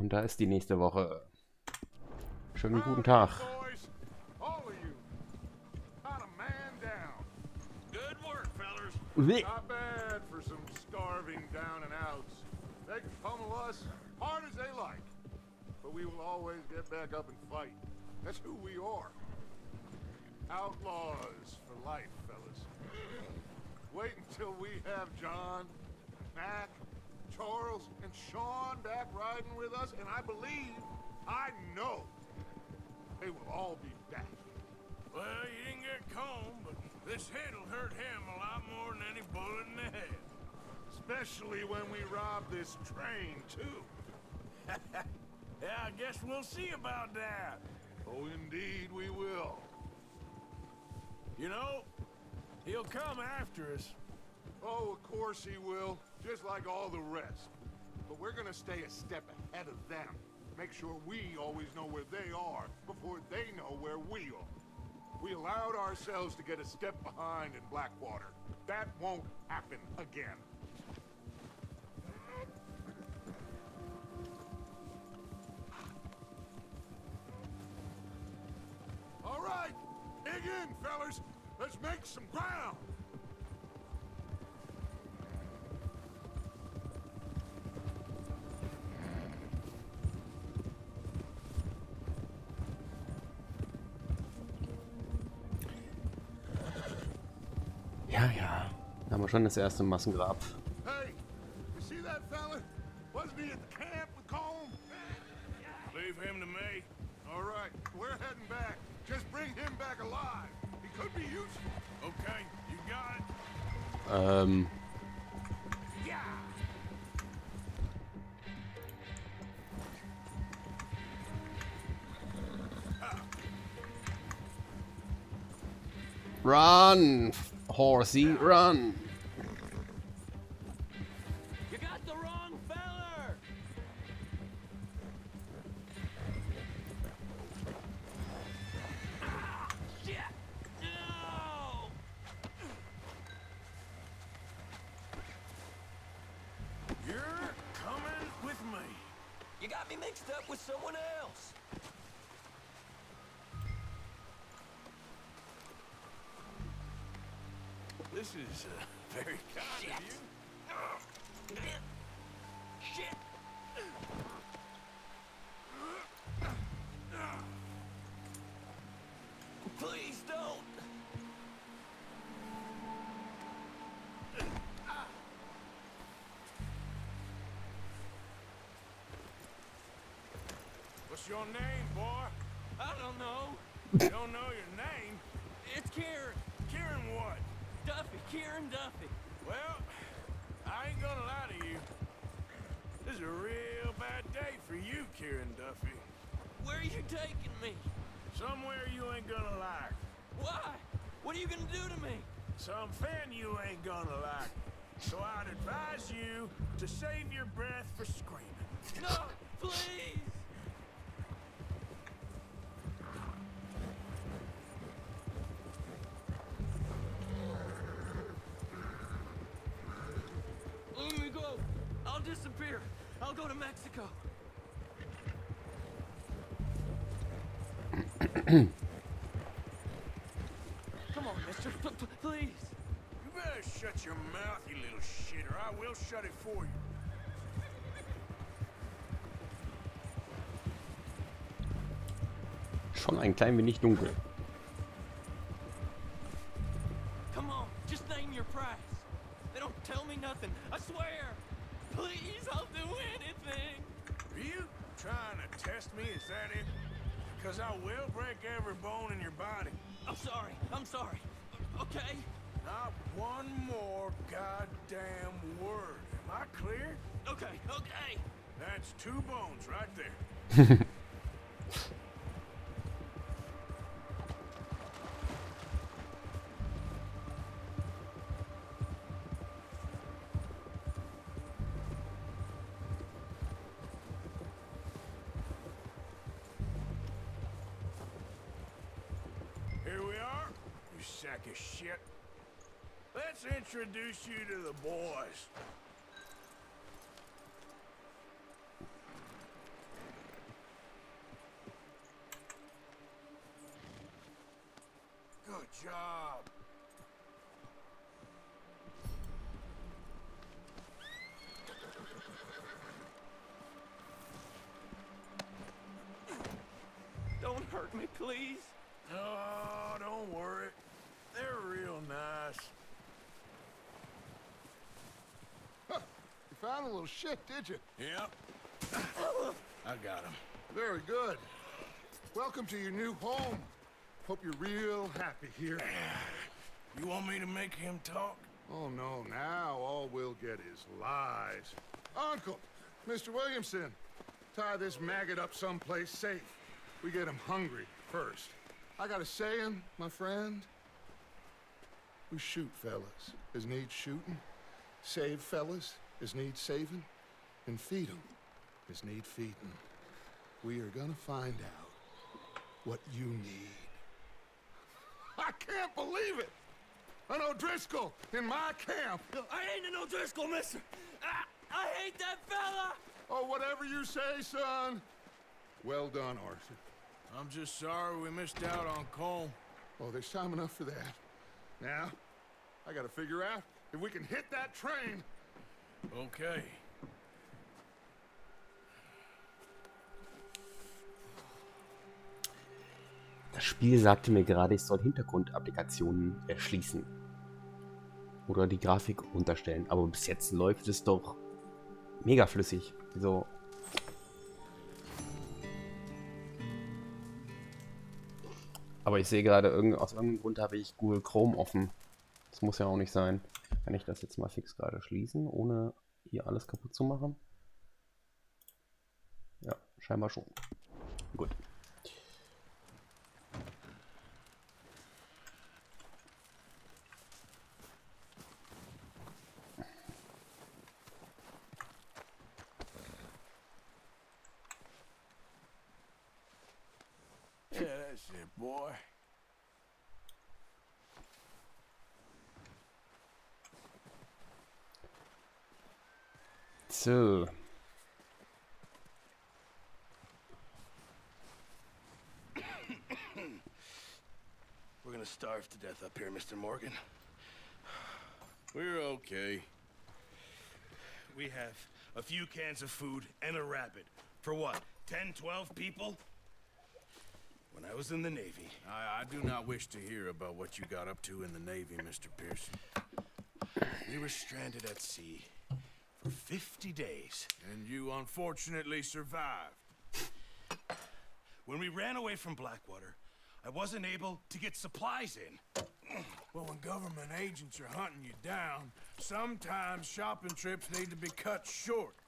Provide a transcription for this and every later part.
Und da ist die nächste Woche. Schönen guten Tag. Not bad for some starving down and outs. They can pummel us hard as they like, but we will always get back up and fight. That's who we are. Outlaws for life, fellas. Wait until we have John, Mac, Charles, and Sean back riding with us, and I believe, I know, they will all be back. Well, you didn't get Combe, but this hit'll hurt him a lot more than any bullet in the head. Especially when we rob this train, too. Yeah, I guess we'll see about that. Oh, indeed we will. You know, he'll come after us. Oh, of course he will, just like all the rest. But we're gonna stay a step ahead of them. Make sure we always know where they are before they know where we are. We allowed ourselves to get a step behind in Blackwater. That won't happen again. All right, dig in, fellas. Let's make some ground. Ja, ja. Da haben wir schon das erste Massengrab. Hey, you see that fella? Wasn't he at the camp with Combe? Leave him to me. All right, we're heading back. Just bring him back alive. He could be useful. Okay, you got it. Yeah. Run! Horsey, run! You got the wrong feller! Ah, shit! No! You're coming with me. You got me mixed up with someone else. This is very kind of you. Shit! Please don't! What's your name, boy? I don't know. You don't know your name? It's Kieran. Kieran what? Duffy. Kieran Duffy. Well, I ain't gonna lie to you. This is a real bad day for you, Kieran Duffy. Where are you taking me? Somewhere you ain't gonna like. Why? What are you gonna do to me? Something you ain't gonna like. So I'd advise you to save your breath for screaming. No, please! Let me go. I'll disappear. I'll go to Mexico. Come on, mister. Please. You better shut your mouth, you little shit, or I will shut it for you. Schon ein klein wenig dunkel. Come on, just name your price. They don't tell me nothing. I swear. Please, I'll do anything. Are you trying to test me? Is that it? Because I will break every bone in your body. I'm sorry. I'm sorry. Okay? Not one more goddamn word. Am I clear? Okay. Okay. That's 2 bones right there. Here we are, you sack of shit. Let's introduce you to the boys. job. Don't hurt me, please. Oh, don't worry. They're real nice. Huh. You found a little shit, did you? Yep. I got him. Very good. Welcome to your new home. Hope you're real happy here. You want me to make him talk? Oh, no, now all we'll get is lies. Uncle, Mr. Williamson, tie this maggot up someplace safe. We get him hungry first. I got a saying, my friend. We shoot fellas as need shooting, save fellas as need saving, and feed 'em as need feeding. We are gonna find out what you need. I can't believe it! An O'Driscoll in my camp! I ain't an O'Driscoll, mister! I hate that fella! Oh, whatever you say, son. Well done, Arthur. I'm just sorry we missed out on Cole. Oh, there's time enough for that. Now, I gotta figure out if we can hit that train. Okay. Das Spiel sagte mir gerade, ich soll Hintergrundapplikationen erschließen. Oder die Grafik runterstellen. Aber bis jetzt läuft es doch mega flüssig. So. Aber ich sehe gerade, aus irgendeinem Grund habe ich Google Chrome offen. Das muss ja auch nicht sein. Kann ich das jetzt mal fix gerade schließen, ohne hier alles kaputt zu machen? Ja, scheinbar schon. Gut. Yeah, that's it, boy. So. We're gonna starve to death up here, Mr. Morgan. We're okay. We have a few cans of food and a rabbit. For what, 10, 12 people? When I was in the Navy... I do not wish to hear about what you got up to in the Navy, Mr. Pearson. We were stranded at sea for 50 days. And you unfortunately survived. When we ran away from Blackwater, I wasn't able to get supplies in. Well, when government agents are hunting you down, sometimes shopping trips need to be cut short.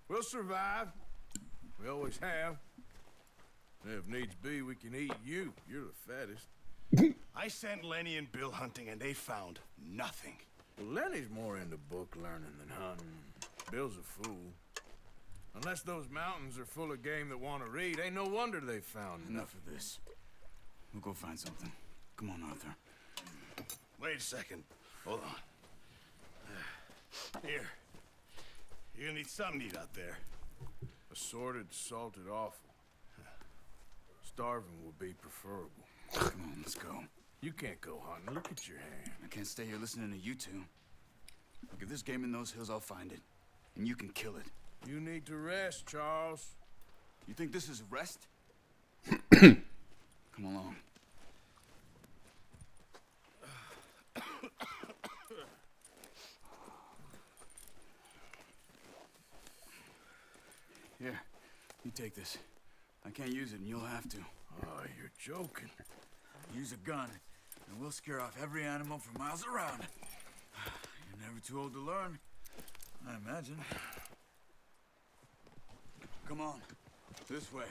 We'll survive. We always have. If needs be, we can eat you. You're the fattest. I sent Lenny and Bill hunting, and they found nothing. Well, Lenny's more into book learning than hunting. Bill's a fool. Unless those mountains are full of game that want to read, ain't no wonder they found Enough of this. We'll go find something. Come on, Arthur. Wait a second. Hold on. Here. You're gonna need something to eat out there. assorted, salted offal. Starving would be preferable. Come on, let's go. You can't go hunting. Look at your hand. I can't stay here listening to you two. Look, if there's game in those hills, I'll find it. And you can kill it. You need to rest, Charles. You think this is rest? Come along. Here, you take this. I can't use it, and you'll have to. Oh, you're joking. Use a gun, and we'll scare off every animal for miles around. You're never too old to learn, I imagine. Come on, this way.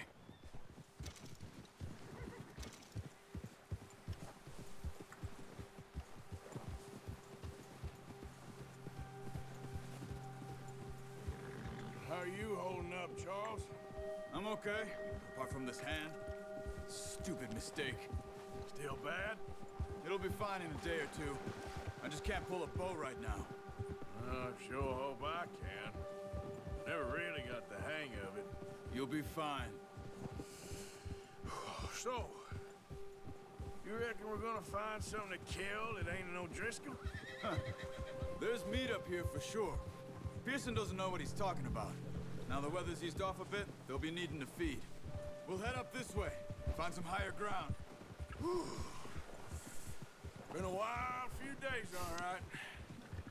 How are you holding up, Charles? I'm okay, apart from this hand. Stupid mistake. Still bad? It'll be fine in a day or two. I just can't pull a bow right now. I sure hope I can. Never really got the hang of it. You'll be fine. So, You reckon we're gonna find something to kill that ain't no Driscoll? There's meat up here for sure. Pearson doesn't know what he's talking about. Now the weather's eased off a bit, they'll be needing to feed. We'll head up this way, find some higher ground. Whew. Been a wild few days, all right.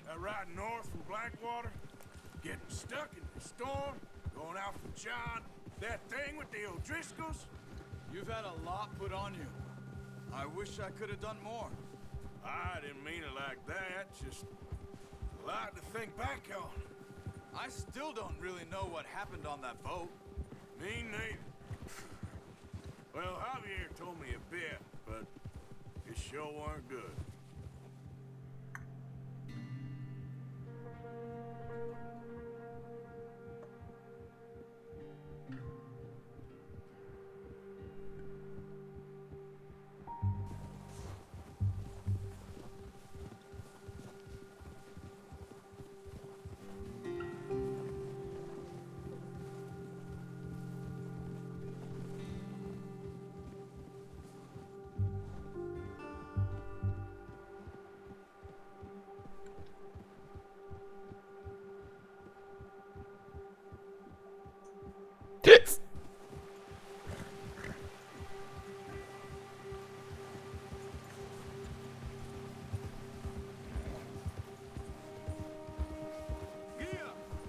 That ride north from Blackwater, getting stuck in the storm, going out from John, that thing with the O'Driscolls. You've had a lot put on you. I wish I could have done more. I didn't mean it like that, just a lot to think back on. I still don't really know what happened on that boat. Me neither. Well, Javier told me a bit, but it sure weren't good.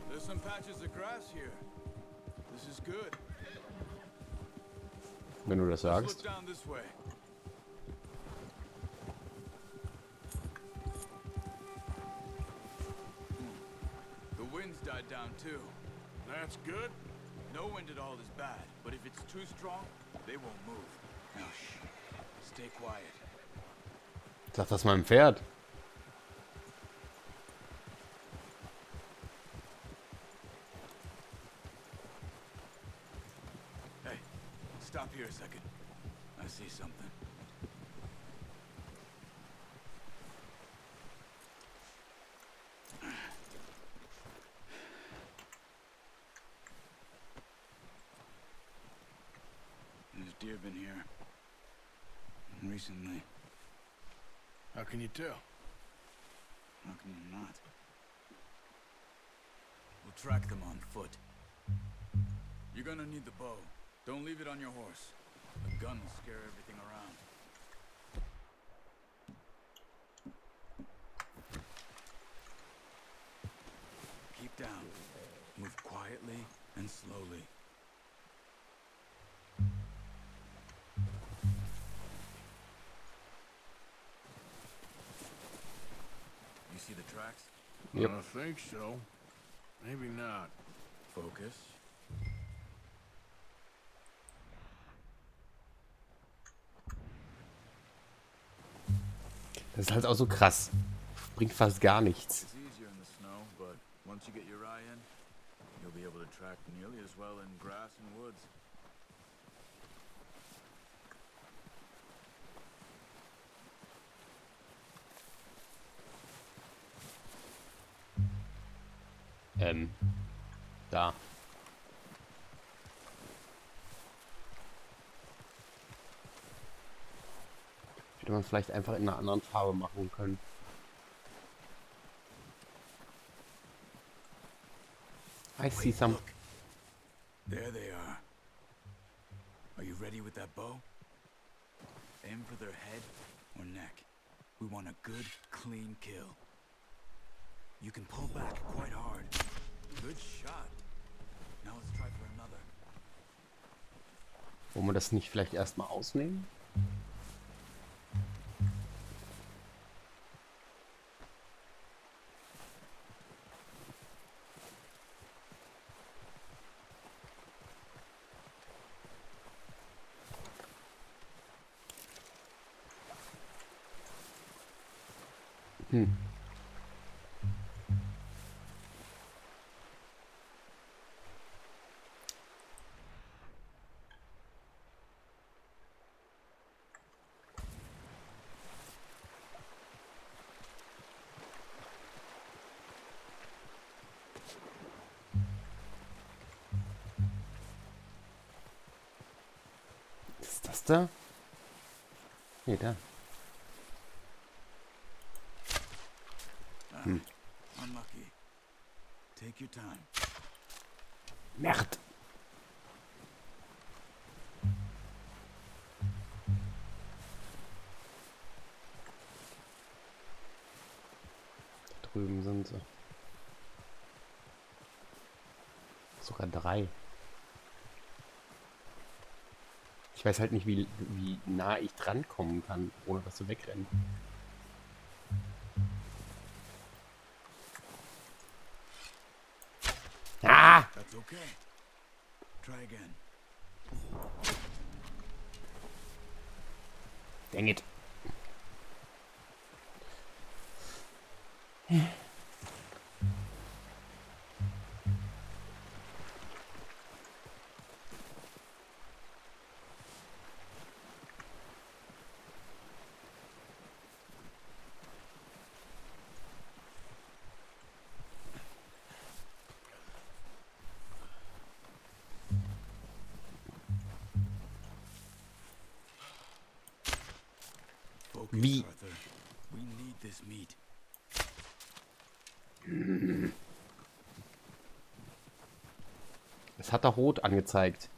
There's some patches of grass here. This is good. Wenn du das Let's sagst. look down this way. The wind's died down too. That's good. No wind at all is bad, but if it's too strong, they won't move. Now shh. Stay quiet. Sag das meinem Pferd. Hey, stop here a second. I see something. There's deer been here. Recently. How can you tell? How can you not? We'll track them on foot. You're gonna need the bow. Don't leave it on your horse. A gun will scare everything around. Keep down. Move quietly and slowly. You see the tracks? Yep. I think so. Maybe not. Focus. Das ist halt auch so krass. Bringt fast gar nichts. It's easier in the snow, but once you get your eye in, you'll be able to track nearly as well in grass and woods. Da. Hätte man vielleicht einfach in einer anderen Farbe machen können. I see some. Look. There they are. Are you ready with that bow? Aim for their head or neck. We want a good, clean kill. You can pull back quite hard. Good shot. Now let's try for another. Wollen wir das nicht vielleicht erstmal ausnehmen? Was ist das da? Nee, da. Unlucky. Take your time. Merd! Da drüben sind sie. Sogar 3. Ich weiß halt nicht, wie nah ich drankommen kann, ohne dass sie wegrennen. Ah! That's okay. Try again. Dang it. Focus, Wie? Arthur. We need this meat. Es hat da rot angezeigt.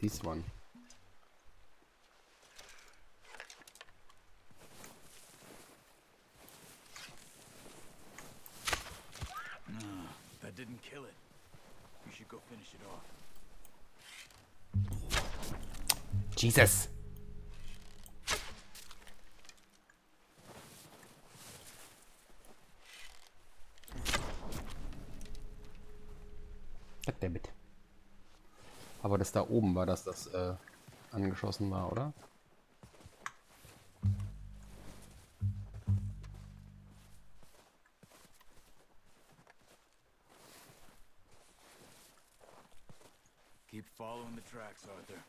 This one. No, that didn't kill it. You should go finish it off. Jesus. Goddammit. Aber das da oben war, dass das angeschossen war, oder? Keep following the tracks, Arthur.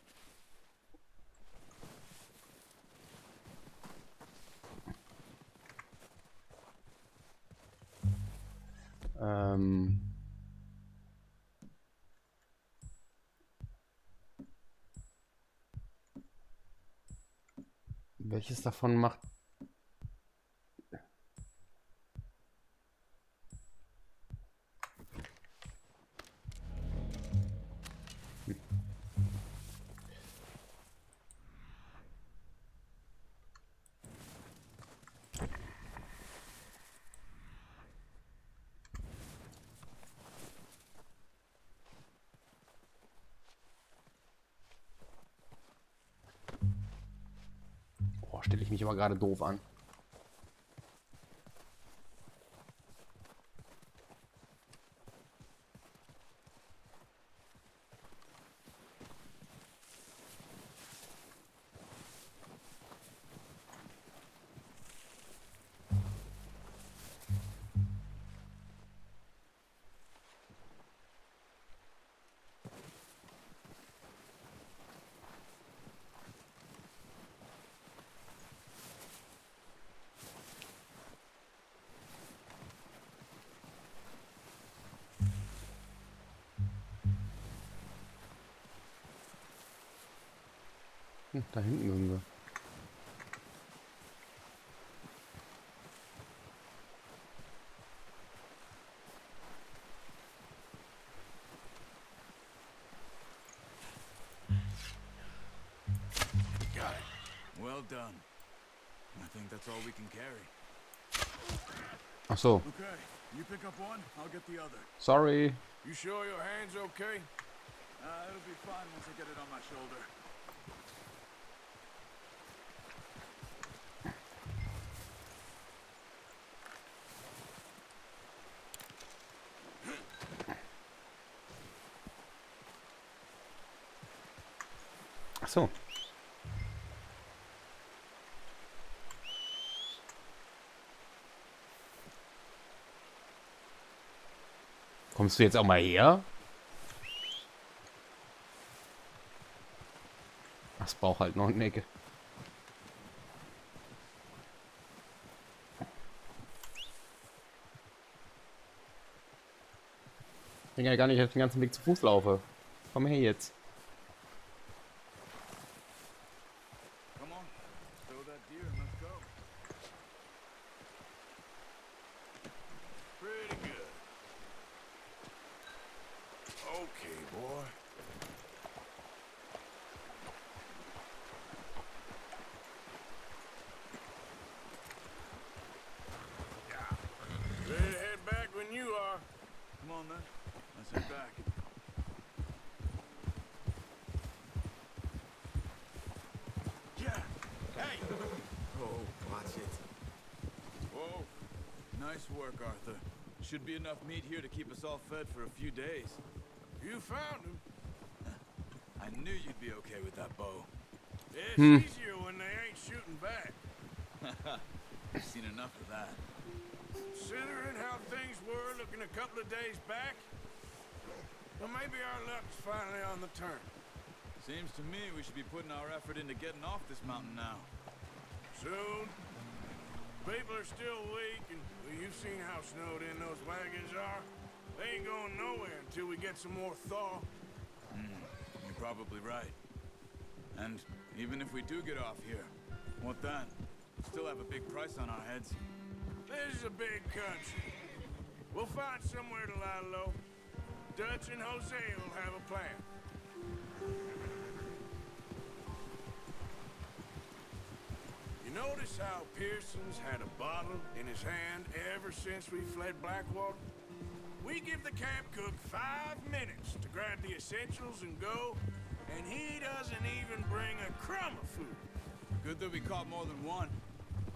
Welches davon macht... Boah, stelle ich mich aber gerade doof an. Da hinten sind wir. Well done. I think that's all we can carry. Ach so, Okay, you pick up one, I'll get the other. sorry. You sure your hand's okay? It'll be fine once I get it on my shoulder. Ach so. Kommst du jetzt auch mal her? Das braucht halt noch eine Ecke. Ich denke ja gar nicht, dass ich den ganzen Weg zu Fuß laufe. Komm her jetzt. Come on, throw that deer and let's go. Pretty good. Okay, boy. Ready to head back when you are. Come on then, let's head back. Yeah. Hey. Oh, watch it. Whoa. Nice work, Arthur. Should be enough meat here to keep us all fed for a few days. You found him. I knew you'd be okay with that bow. It's easier when they ain't shooting back. I've seen enough of that. Considering how things were looking a couple of days back, well, maybe our luck's finally on the turn. Seems to me we should be putting our effort into getting off this mountain now. Soon. People are still weak, and well, you've seen how snowed in those wagons are. They ain't going nowhere until we get some more thaw. You're probably right. And even if we do get off here, what then? We still have a big price on our heads. This is a big country. We'll find somewhere to lie low. Dutch and Jose will have a plan. You notice how Pearson's had a bottle in his hand ever since we fled Blackwater? We give the camp cook 5 minutes to grab the essentials and go, and he doesn't even bring a crumb of food. Good that we caught more than one.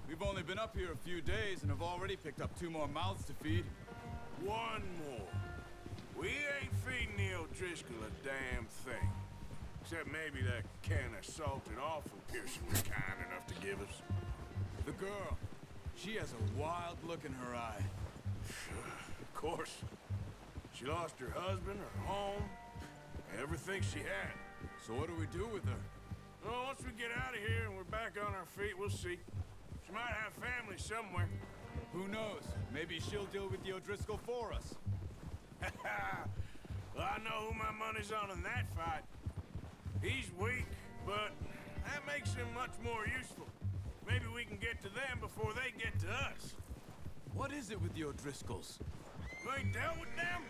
We've only been up here a few days and have already picked up 2 more mouths to feed. 1 more. We ain't feeding the old Driscoll a damn thing. Except maybe that can of salted offal Pearson was kind enough to give us. The girl, she has a wild look in her eye. Of course. She lost her husband, her home, everything she had. So what do we do with her? Well, once we get out of here and we're back on our feet, we'll see. She might have family somewhere. Who knows? Maybe she'll deal with the O'Driscoll for us. Well, I know who my money's on in that fight. He's weak, but that makes him much more useful. Maybe we can get to them before they get to us. What is it with the O'Driscolls? You ain't dealt with them?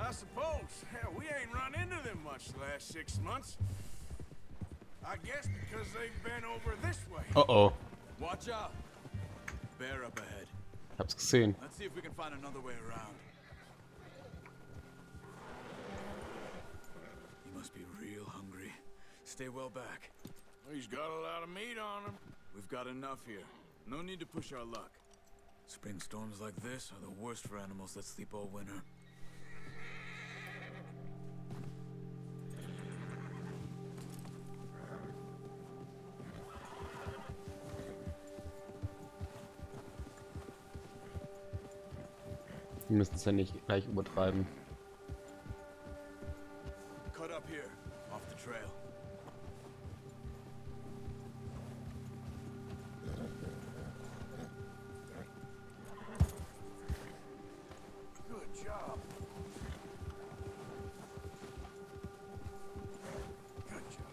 I suppose. Hell, we ain't run into them much the last 6 months. I guess because they've been over this way. Oh. Watch out. Bear up ahead. Hab's gesehen. Let's see if we can find another way around. You must be real hungry. Stay well back. He's got a lot of meat on him. We've got enough here. No need to push our luck. Spring storms like this are the worst for animals that sleep all winter. Wir müssen es ja nicht gleich übertreiben. Cut up here, off the trail. Good job. Good job.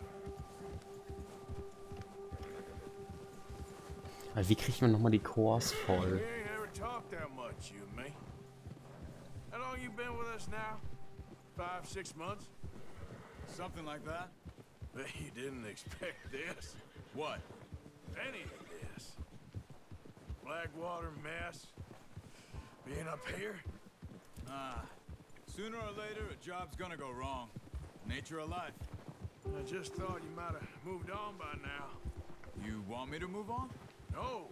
Aber wie kriegt man nochmal die Cores We voll? ain't ever talked that much, you and me. How long you been with us now? 5, 6 months? Something like that? Bet you didn't expect this. What? Any of this. Blackwater mess. Being up here? Ah, sooner or later a job's gonna go wrong. Nature of life. I just thought you might have moved on by now. You want me to move on? No,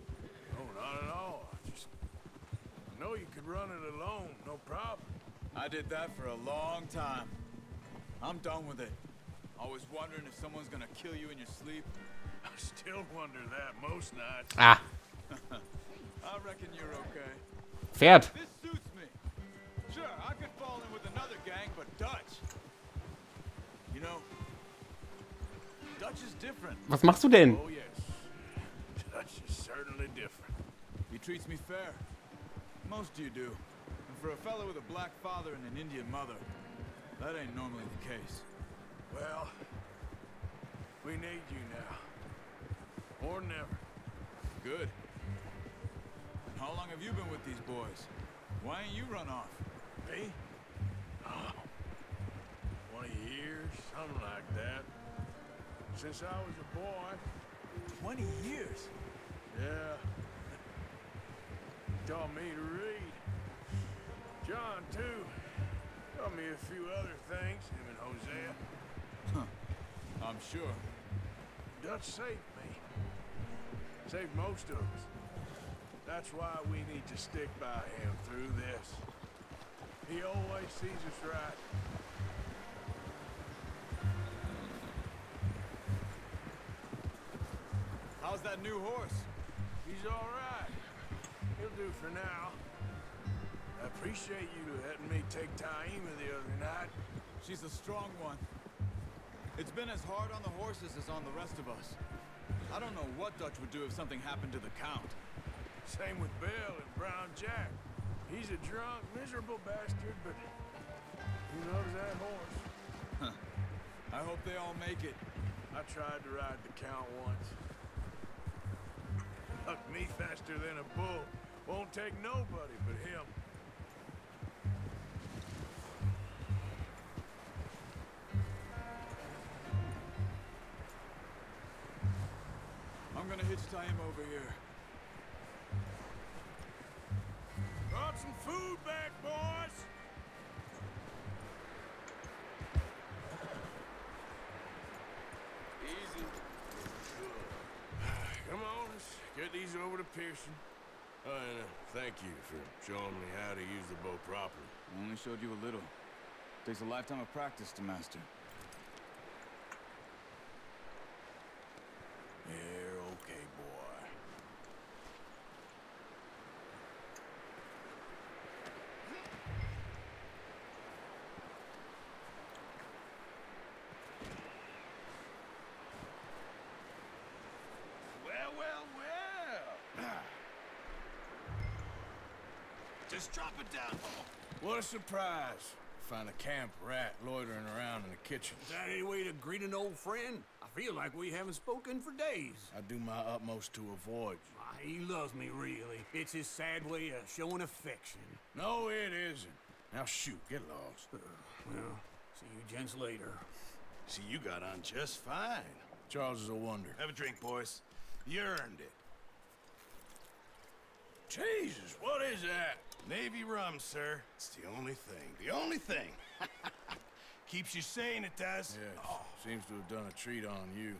not at all. I know you could run it alone, no problem. I did that for a long time. I'm done with it. Always wondering if someone's gonna kill you in your sleep. I still wonder that most nights. Ah, I reckon you're okay. Pferd. This suits me. Sure, I could fall in with another gang, but Dutch. You know, Dutch is different. Was machst du denn? Oh, yes. Dutch is certainly different. He treats me fair. Most of you do. And for a fellow with a black father and an Indian mother, that ain't normally the case. Well, we need you now. Or never. Good. And how long have you been with these boys? Why ain't you run off? Me? Oh, 20 years, something like that. Since I was a boy. 20 years? Yeah. Taught me to read. John, too. Taught me a few other things, him and Hosea. Huh. I'm sure. Dutch saved me. Saved most of us. That's why we need to stick by him through this. He always sees us right. How's that new horse? He's all right. He'll do for now. I appreciate you letting me take Taima the other night. She's a strong one. It's been as hard on the horses as on the rest of us. I don't know what Dutch would do if something happened to the Count. Same with Bill and Brown Jack. He's a drunk, miserable bastard, but who knows that horse? Huh. I hope they all make it. I tried to ride the Count once. Hucked me faster than a bull. Won't take nobody but him. I'm gonna hitch time over here. Brought some food back, boys! Easy. Come on, let's get these over to Pearson. And thank you for showing me how to use the bow properly. I only showed you a little. Takes a lifetime of practice to master. You're okay, boy. Well, well, well. Just drop it down. What a surprise. Find a camp rat loitering around in the kitchen. Is that any way to greet an old friend? I feel like we haven't spoken for days. I do my utmost to avoid you. He loves me, really. It's his sad way of showing affection. No, it isn't. Now shoot, get lost. Well, see you gents later. See, you got on just fine. Charles is a wonder. Have a drink, boys. You earned it. Jesus, what is that? Navy rum, sir. It's the only thing. The only thing. Keeps you sane, it does. Yes, seems to have done a treat on you.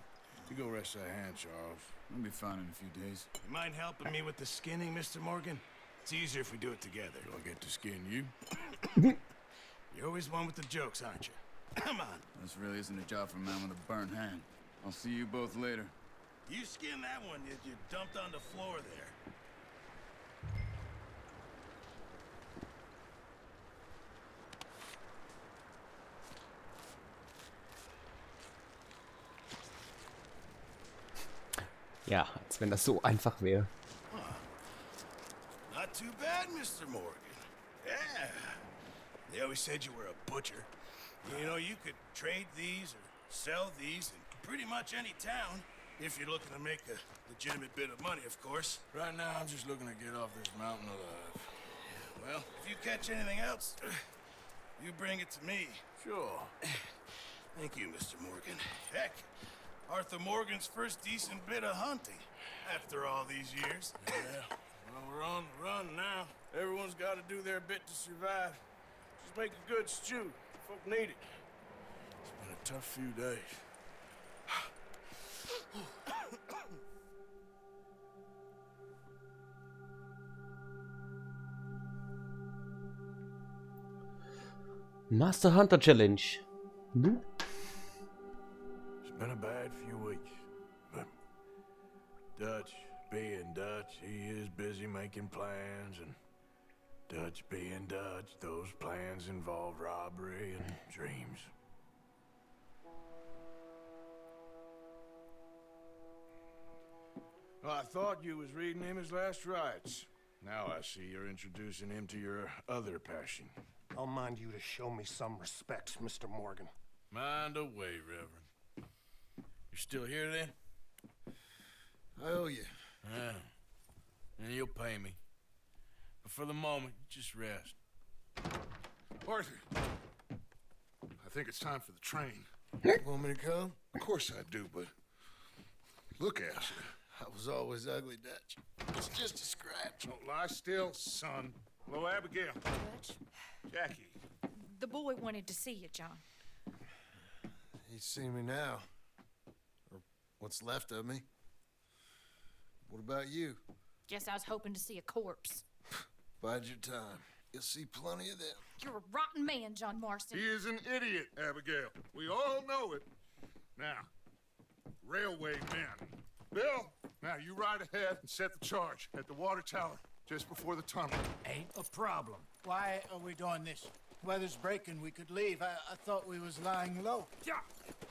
You go rest that hand, Charles. I'll be fine in a few days. You mind helping me with the skinning, Mr. Morgan? It's easier if we do it together. Do I get to skin you? You're always one with the jokes, aren't you? Come on. This really isn't a job for a man with a burnt hand. I'll see you both later. You skin that one you dumped on the floor there. Ja, als wenn das so einfach wäre. Not too bad, Mr. Morgan. Yeah. They always said you were a butcher. You know, you could trade these or sell these in pretty much any town. If you're looking to make a legitimate bit of money, of course. Right now, I'm just looking to get off this mountain alive. Well, if you catch anything else, you bring it to me. Sure. Thank you, Mr. Morgan. Heck, Arthur Morgan's first decent bit of hunting after all these years. Yeah. Well, we're on the run now. Everyone's got to do their bit to survive. Just make a good stew. Folk need it. It's been a tough few days. Master Hunter Challenge. Hm? It's been a bad few weeks, but Dutch being Dutch, he is busy making plans, and Dutch being Dutch, those plans involve robbery and dreams. Well, I thought you was reading him his last rites. Now I see you're introducing him to your other passion. I'll mind you to show me some respect, Mr. Morgan. Mind away, Reverend. You still here then? I owe you. Yeah. And you'll pay me. But for the moment, just rest. Arthur, I think it's time for the train. Want me to come? Of course I do, but look at you. I was always ugly, Dutch. It's just a scratch. Don't lie still, son. Hello, Abigail. Dutch, Jackie. the boy wanted to see you, John. He's seen me now. Or what's left of me. What about you? Guess I was hoping to see a corpse. Bide your time. You'll see plenty of them. You're a rotten man, John Marston. He is an idiot, Abigail. We all know it. Now, railway men. Bill, now you ride ahead and set the charge at the water tower just before the tunnel. Ain't a problem. Why are we doing this? Weather's breaking. We could leave. I thought we was lying low. Yeah,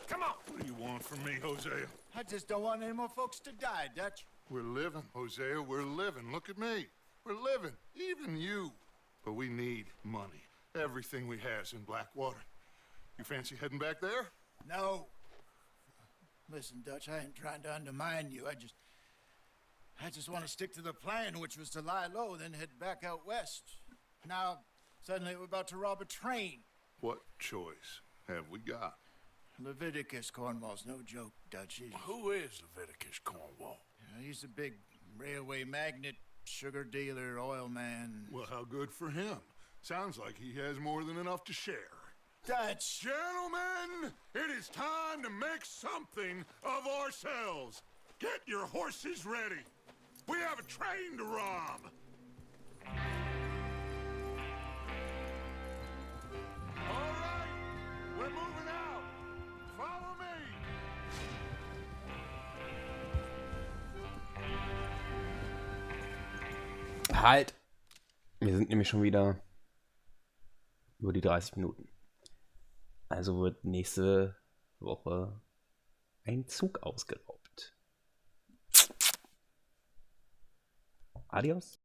come on. What do you want from me, Hosea? I just don't want any more folks to die, Dutch. We're living, Hosea. We're living. Look at me. We're living. Even you. But we need money. Everything we has in Blackwater. You fancy heading back there? No. Listen, Dutch, I ain't trying to undermine you. I just want to stick to the plan, which was to lie low, then head back out west. Now, suddenly we're about to rob a train. What choice have we got? Leviticus Cornwall's no joke, Dutch. Who is Leviticus Cornwall? He's a big railway magnate, sugar dealer, oil man. Well, how good for him. Sounds like he has more than enough to share. Dutch! Gentlemen, it is time to make something of ourselves. Get your horses ready. We have a train to rob. All right, we're moving out. Follow me. Halt! Wir sind nämlich schon wieder über die 30 Minuten. Also wird nächste Woche ein Zug ausgeraubt. Adios.